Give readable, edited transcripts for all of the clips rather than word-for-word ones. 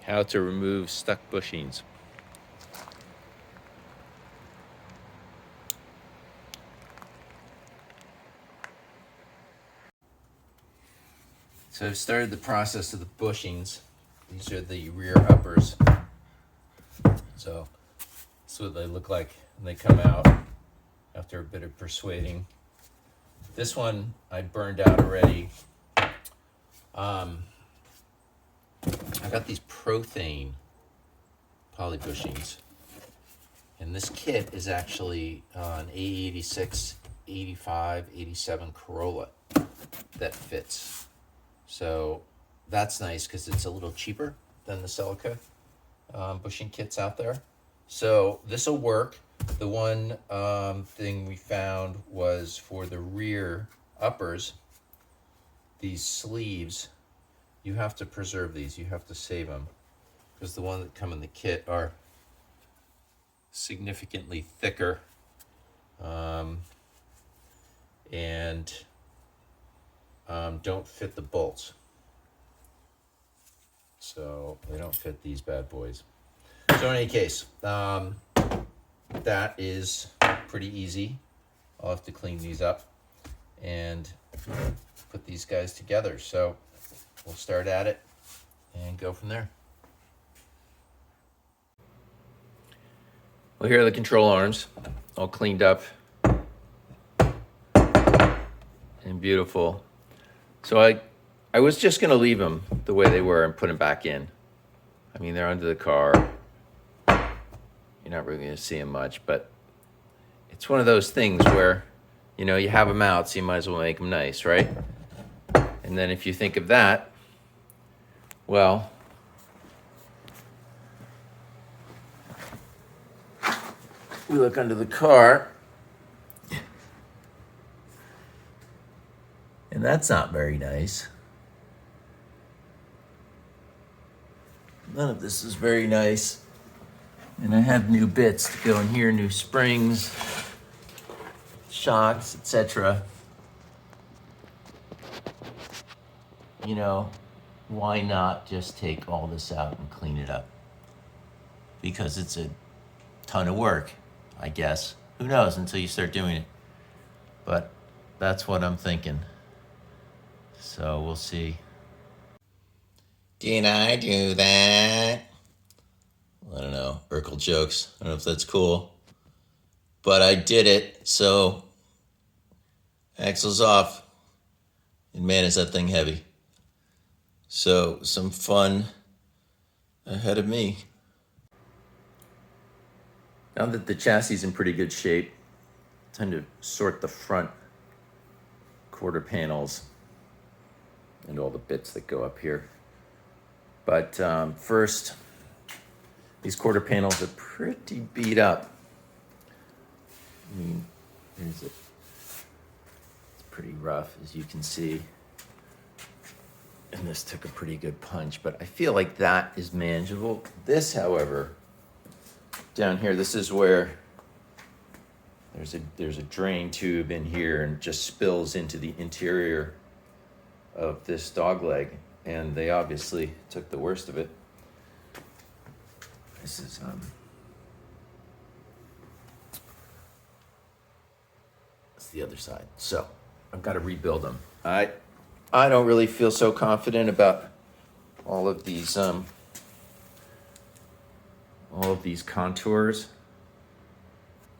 how to remove stuck bushings. So I've started the process of the bushings. These are the rear uppers. So that's what they look like when they come out after a bit of persuading. This one I burned out already. I got these Prothane poly bushings. And this kit is actually an A86, 85, 87 Corolla that fits. So that's nice because it's a little cheaper than the Celica bushing kits out there. So this will work. The one thing we found was for the rear uppers, these sleeves, you have to preserve these. You have to save them because the ones that come in the kit are significantly thicker and don't fit the bolts. So they don't fit these bad boys. So in any case, that is pretty easy. I'll have to clean these up and put these guys together. So we'll start at it and go from there. Well, here are the control arms, all cleaned up and beautiful. So I was just gonna leave them the way they were and put them back in. I mean, they're under the car. You're not really gonna see them much, but it's one of those things where, you know, you have them out, so you might as well make them nice, right? And then if you think of that, well, we look under the car, and that's not very nice. None of this is very nice. And I have new bits to go in here, new springs, shocks, etc. You know, why not just take all this out and clean it up? Because it's a ton of work, I guess. Who knows until you start doing it. But that's what I'm thinking. So we'll see. Did I do that? I don't know, Urkel jokes. I don't know if that's cool. But I did it, so axle's off. And man, is that thing heavy. So some fun ahead of me. Now that the chassis is in pretty good shape, time to sort the front quarter panels and all the bits that go up here. But first, these quarter panels are pretty beat up. I mean, it's pretty rough, as you can see. And this took a pretty good punch, but I feel like that is manageable. This, however, down here, this is where there's a drain tube in here and just spills into the interior of this dog leg. And they obviously took the worst of it. This is that's the other side. So I've got to rebuild them. I don't really feel so confident about all of these contours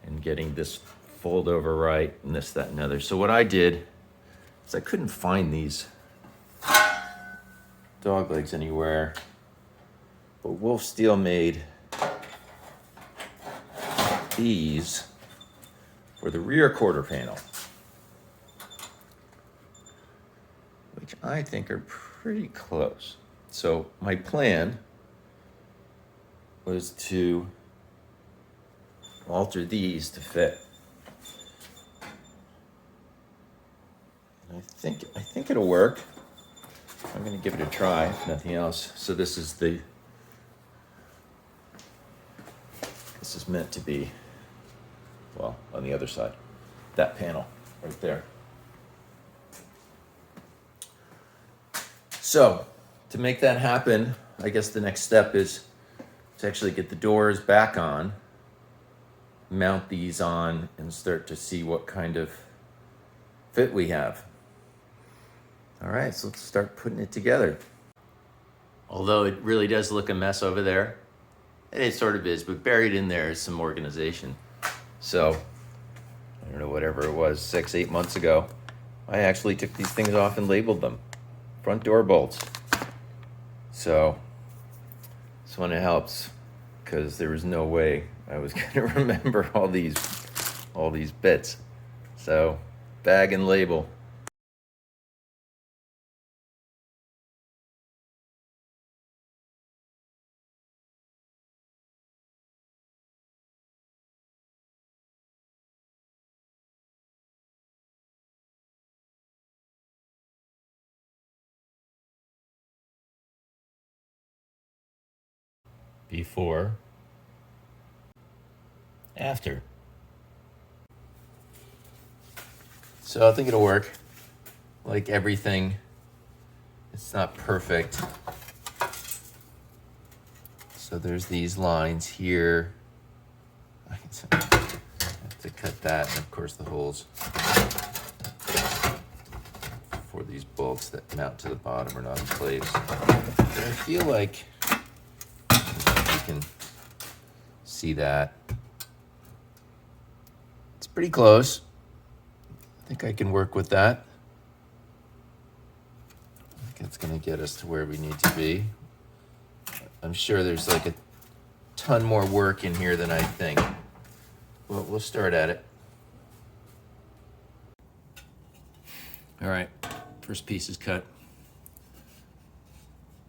and getting this fold over right and this, that, and other. So what I did is I couldn't find these dog legs anywhere, but Wolf Steel made these for the rear quarter panel, which I think are pretty close. So my plan was to alter these to fit. And I think it'll work. I'm gonna give it a try, if nothing else. So this is meant to be, well, on the other side, that panel right there. So to make that happen, I guess the next step is to actually get the doors back on, mount these on, and start to see what kind of fit we have. All right, so let's start putting it together. Although it really does look a mess over there, and it sort of is, but buried in there is some organization. So, I don't know, whatever it was, 6-8 months ago, I actually took these things off and labeled them. Front door bolts. So, this one, it helps, because there was no way I was going to remember all these bits. So, bag and label. Before, after. So I think it'll work. Like everything, it's not perfect. So there's these lines here. I have to cut that, and of course the holes for these bolts that mount to the bottom are not in place. But I feel like you can see that. It's pretty close. I think I can work with that. I think it's gonna get us to where we need to be. I'm sure there's like a ton more work in here than I think. Well, we'll start at it. All right, first piece is cut.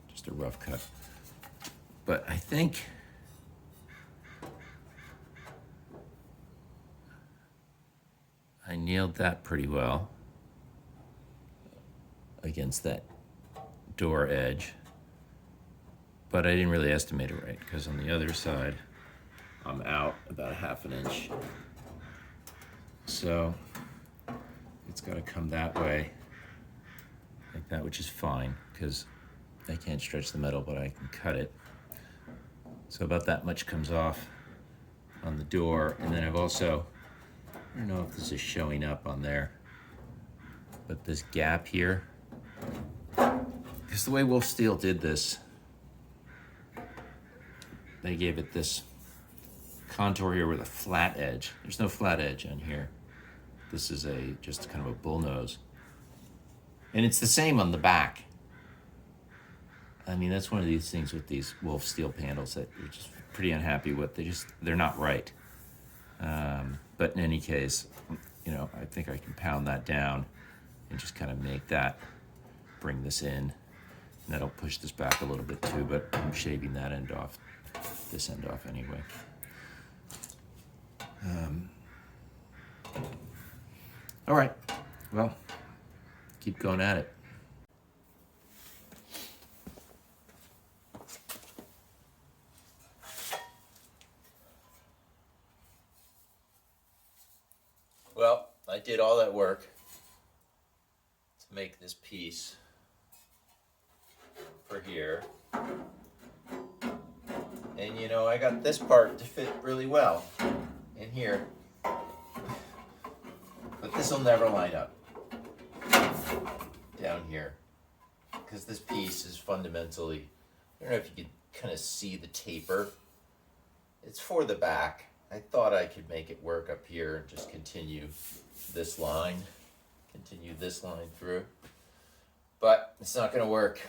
Just a rough cut. But I think I nailed that pretty well against that door edge. But I didn't really estimate it right, because on the other side, I'm out about 1/2 inch. So it's got to come that way, like that, which is fine, because I can't stretch the metal, but I can cut it. So about that much comes off on the door. And then I've also, I don't know if this is showing up on there, but this gap here, because the way Wolf Steel did this, they gave it this contour here with a flat edge. There's no flat edge on here. This is just kind of a bull nose. And it's the same on the back. I mean, that's one of these things with these Wolf Steel panels that you're just pretty unhappy with. They're not right. But in any case, you know, I think I can pound that down and just kind of make that, bring this in. And that'll push this back a little bit too, but I'm shaving that end off, this end off anyway. All right, well, keep going at it. Well, I did all that work to make this piece for here. And you know, I got this part to fit really well in here. But this will never line up down here, because this piece is fundamentally, I don't know if you can kind of see the taper. It's for the back. I thought I could make it work up here and just continue this line through, but it's not going to work.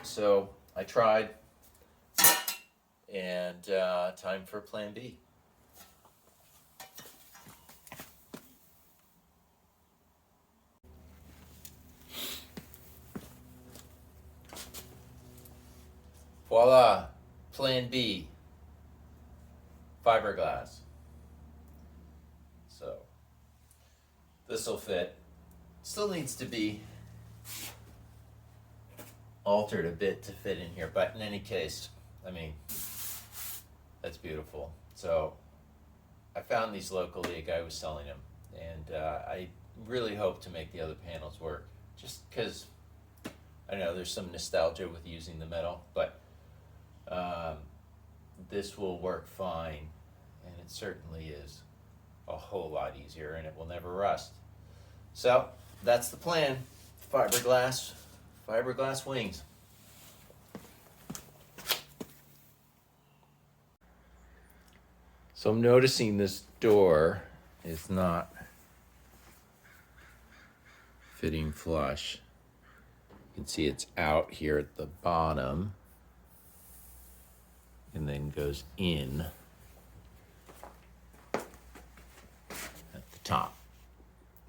So I tried, and time for plan B. Voila, plan B, fiberglass. So this will fit. Still needs to be altered a bit to fit in here, but in any case, I mean, that's beautiful. So I found these locally, a guy was selling them, and I really hope to make the other panels work, just because I know there's some nostalgia with using the metal, but this will work fine, and it certainly is a whole lot easier, and it will never rust. So that's the plan. Fiberglass wings. So I'm noticing this door is not fitting flush. You can see it's out here at the bottom and then goes in at the top.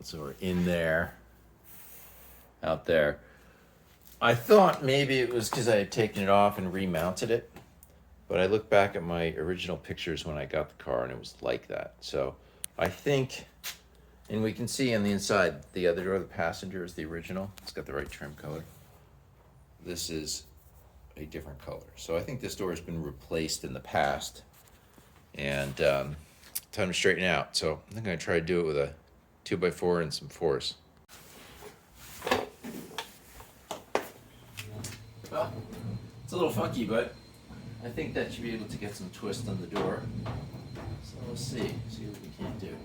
So we're in there, out there. I thought maybe it was because I had taken it off and remounted it, but I looked back at my original pictures when I got the car and it was like that. So I think, and we can see on the inside, the other door, the passenger, is the original. It's got the right trim color. This is a different color. So I think this door has been replaced in the past, and time to straighten it out. So I'm gonna try to do it with a 2x4 and some force. Well, it's a little funky, but I think that should be able to get some twist on the door. So let's see what we can do.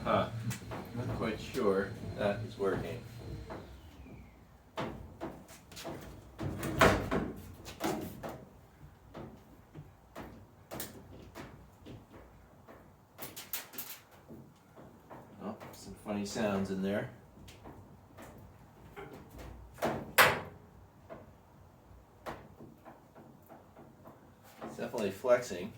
Not quite sure that is working. Oh, some funny sounds in there. It's definitely flexing.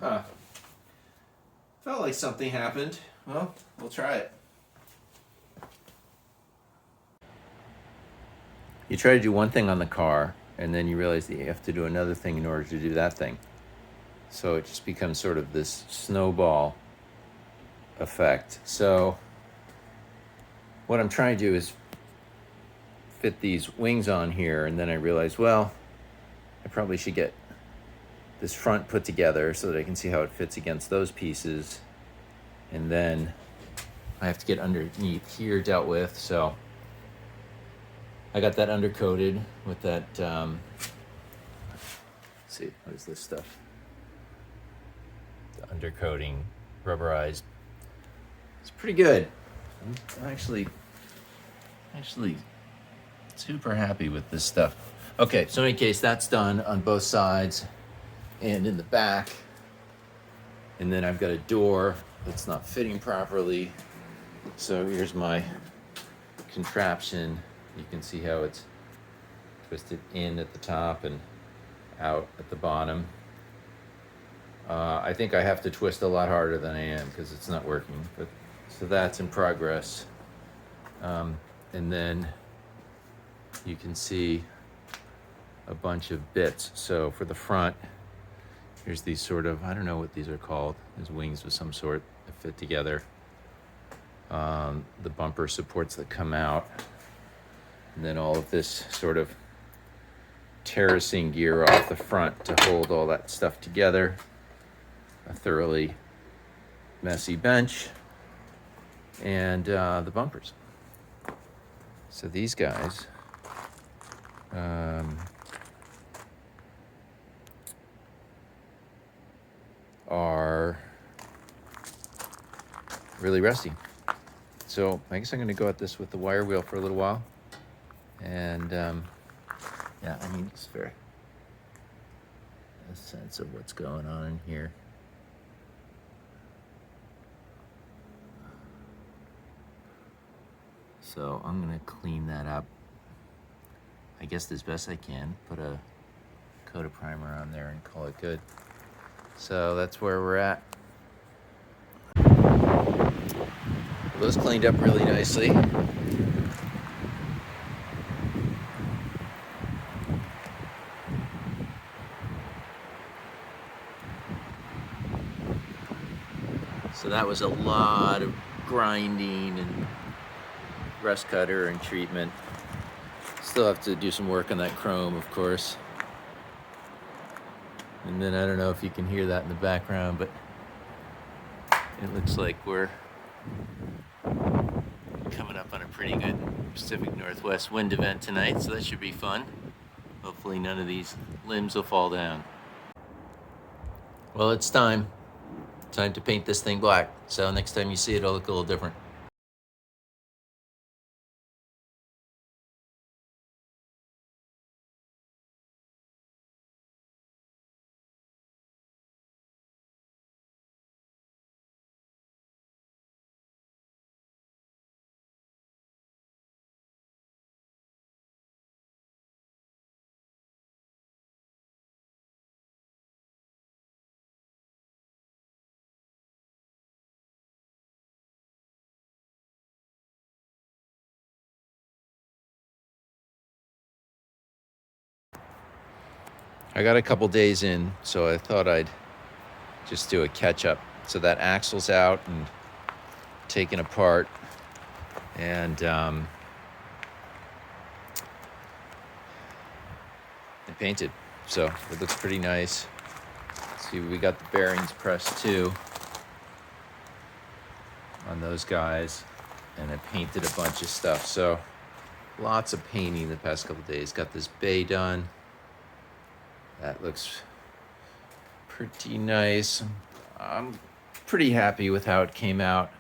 Huh. Felt like something happened. Well, we'll try it. You try to do one thing on the car, and then you realize that you have to do another thing in order to do that thing. So it just becomes sort of this snowball effect. So what I'm trying to do is fit these wings on here, and then I realize, well, I probably should get this front put together so that I can see how it fits against those pieces, and then I have to get underneath here dealt with. So I got that undercoated with that let's see, what is this stuff? The undercoating, rubberized. It's pretty good. I'm actually super happy with this stuff. Okay, so in any case, that's done on both sides and in the back. And then I've got a door that's not fitting properly. So here's my contraption. You can see how it's twisted in at the top and out at the bottom. I think I have to twist a lot harder than I am because it's not working. But so that's in progress. And then you can see a bunch of bits. So for the front, here's these sort of, I don't know what these are called. There's wings of some sort that fit together. The bumper supports that come out. And then all of this sort of terracing gear off the front to hold all that stuff together. A thoroughly messy bench. And the bumpers. So these guys, are really rusty. So I guess I'm going to go at this with the wire wheel for a little while. And yeah, I mean, it's very a sense of what's going on in here. So I'm going to clean that up, I guess, as best I can. Put a coat of primer on there and call it good. So that's where we're at. Those cleaned up really nicely. So that was a lot of grinding and rust cutter and treatment. Still have to do some work on that chrome, of course. And then I don't know if you can hear that in the background, but it looks like we're coming up on a pretty good Pacific Northwest wind event tonight, so that should be fun. Hopefully none of these limbs will fall down. Well, it's time to paint this thing black. So next time you see it, it'll look a little different. I got a couple days in, so I thought I'd just do a catch up. So that axle's out and taken apart, and I painted. So it looks pretty nice. See, we got the bearings pressed too on those guys, and I painted a bunch of stuff. So lots of painting the past couple days. Got this bay done. That looks pretty nice. I'm pretty happy with how it came out.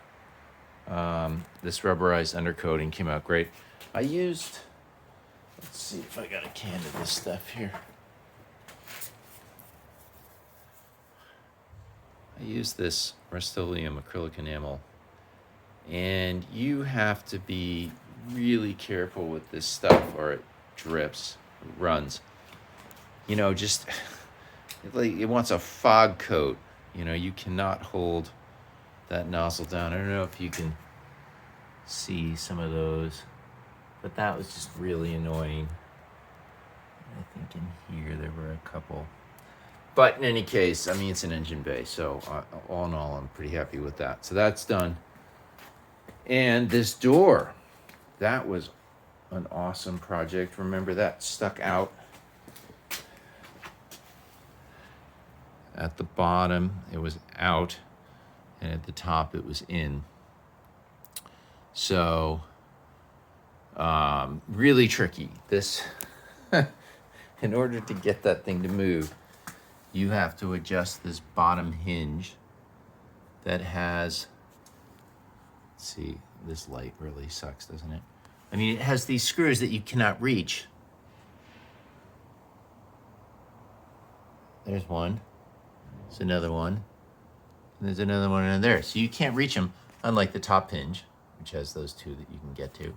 This rubberized undercoating came out great. I used, let's see if I got a can of this stuff here. I used this Rust-Oleum acrylic enamel, and you have to be really careful with this stuff or it drips, it runs. You know, just it wants a fog coat. You know, you cannot hold that nozzle down. I don't know if you can see some of those, but that was just really annoying. I think in here there were a couple. But in any case, I mean, it's an engine bay, so all in all, I'm pretty happy with that. So that's done. And this door, that was an awesome project. Remember, that stuck out. At the bottom, it was out, and at the top, it was in. So, really tricky. This, in order to get that thing to move, you have to adjust this bottom hinge that has, let's see, this light really sucks, doesn't it? I mean, it has these screws that you cannot reach. There's one. There's another one. And there's another one in there. So you can't reach them, unlike the top hinge, which has those two that you can get to.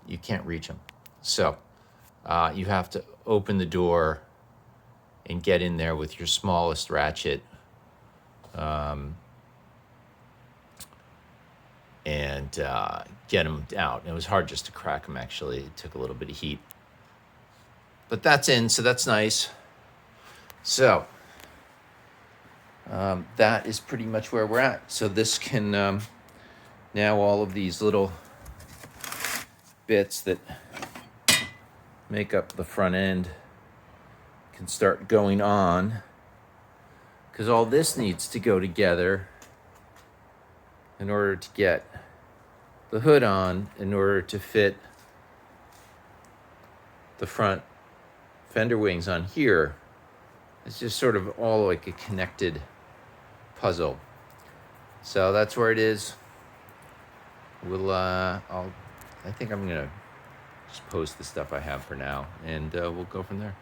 You can't reach them. So you have to open the door and get in there with your smallest ratchet. And get them out. And it was hard just to crack them, actually. It took a little bit of heat. But that's in, so that's nice. So that is pretty much where we're at. So this can, now all of these little bits that make up the front end can start going on, because all this needs to go together in order to get the hood on, in order to fit the front fender wings on here. It's just sort of all like a connected puzzle. So that's where it is. We'll, I think I'm gonna just post the stuff I have for now, and we'll go from there.